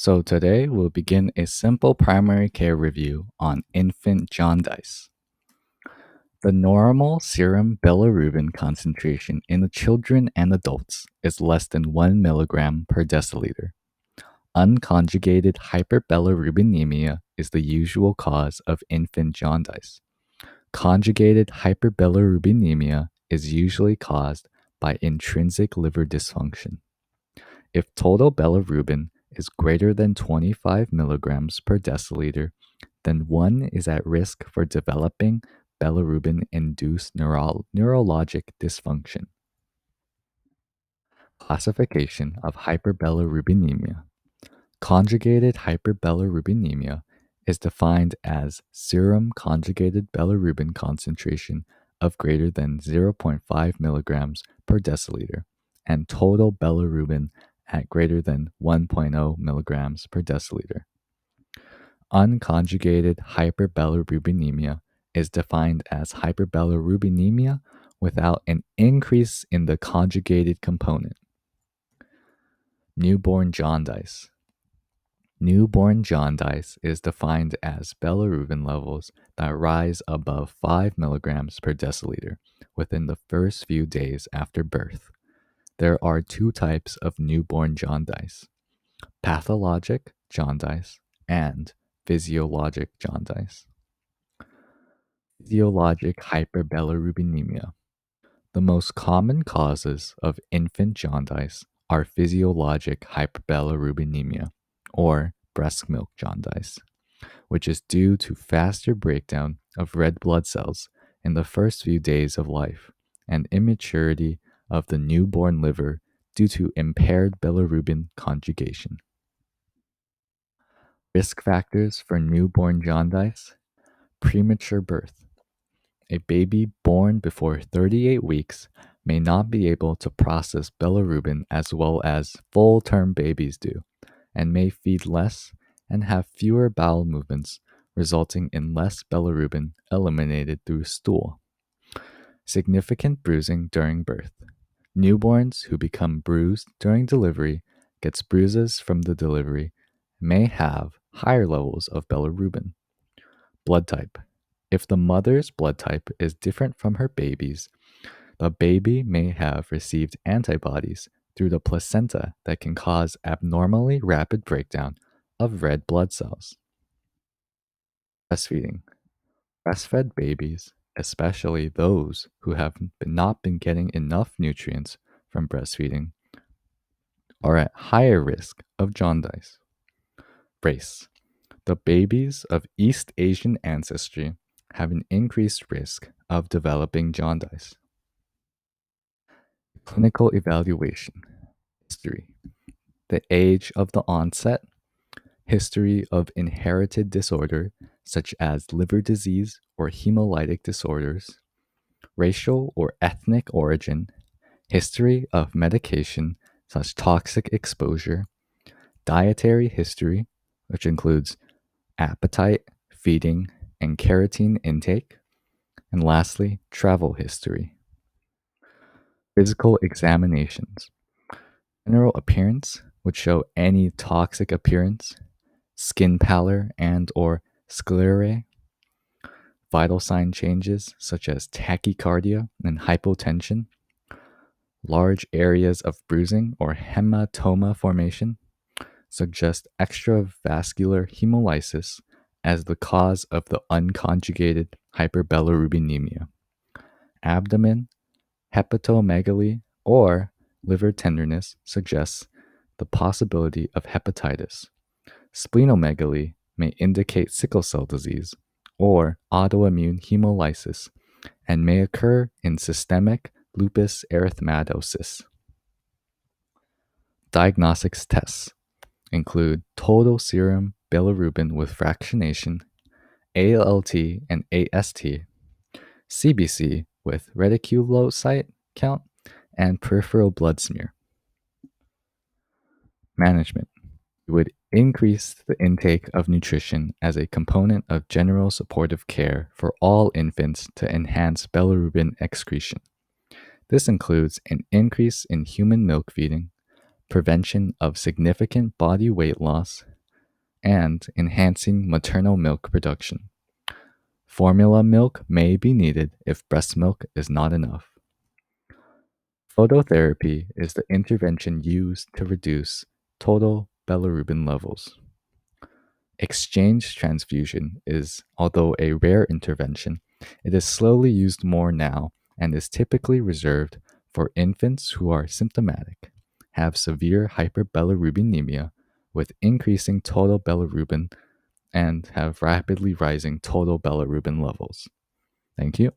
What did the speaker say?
So today we'll begin a simple primary care review on infant jaundice. The normal serum bilirubin concentration in the children and adults is less than 1 milligram per deciliter. Unconjugated hyperbilirubinemia is the usual cause of infant jaundice. Conjugated hyperbilirubinemia is usually caused by intrinsic liver dysfunction. If total bilirubin is greater than 25 milligrams per deciliter, then one is at risk for developing bilirubin-induced neurologic dysfunction. Classification of hyperbilirubinemia. Conjugated hyperbilirubinemia is defined as serum conjugated bilirubin concentration of greater than 0.5 milligrams per deciliter and total bilirubin at greater than 1.0 milligrams per deciliter. Unconjugated hyperbilirubinemia is defined as hyperbilirubinemia without an increase in the conjugated component. Newborn jaundice. Newborn jaundice is defined as bilirubin levels that rise above 5 milligrams per deciliter within the first few days after birth. There are two types of newborn jaundice: pathologic jaundice and physiologic jaundice. Physiologic hyperbilirubinemia. The most common causes of infant jaundice are physiologic hyperbilirubinemia, or breast milk jaundice, which is due to faster breakdown of red blood cells in the first few days of life and immaturity of the newborn liver due to impaired bilirubin conjugation. Risk factors for newborn jaundice: premature birth. A baby born before 38 weeks may not be able to process bilirubin as well as full-term babies do, and may feed less and have fewer bowel movements, resulting in less bilirubin eliminated through stool. Significant bruising during birth. Newborns who become bruised during delivery, gets bruises from the delivery, may have higher levels of bilirubin. Blood type. If the mother's blood type is different from her baby's, the baby may have received antibodies through the placenta that can cause abnormally rapid breakdown of red blood cells. Breastfeeding. Breastfed babies, especially those who have not been getting enough nutrients from breastfeeding, are at higher risk of jaundice. Race. The babies of East Asian ancestry have an increased risk of developing jaundice. Clinical evaluation. History. The age of the onset, history of inherited disorder such as liver disease or hemolytic disorders, racial or ethnic origin, history of medication such toxic exposure, dietary history, which includes appetite, feeding, and carotene intake, and lastly, travel history. Physical examinations. General appearance would show any toxic appearance, skin pallor and or sclerae, vital sign changes such as tachycardia and hypotension, large areas of bruising or hematoma formation suggest extravascular hemolysis as the cause of the unconjugated hyperbilirubinemia. Abdomen, hepatomegaly, or liver tenderness suggests the possibility of hepatitis. Splenomegaly may indicate sickle cell disease or autoimmune hemolysis and may occur in systemic lupus erythematosus. Diagnostic tests include total serum bilirubin with fractionation, ALT and AST, CBC with reticulocyte count, and peripheral blood smear. Management. We would increase the intake of nutrition as a component of general supportive care for all infants to enhance bilirubin excretion. This includes an increase in human milk feeding, prevention of significant body weight loss, and enhancing maternal milk production. Formula milk may be needed if breast milk is not enough. Phototherapy is the intervention used to reduce total bilirubin levels. Exchange transfusion is, although a rare intervention, it is slowly used more now and is typically reserved for infants who are symptomatic, have severe hyperbilirubinemia with increasing total bilirubin, and have rapidly rising total bilirubin levels. Thank you.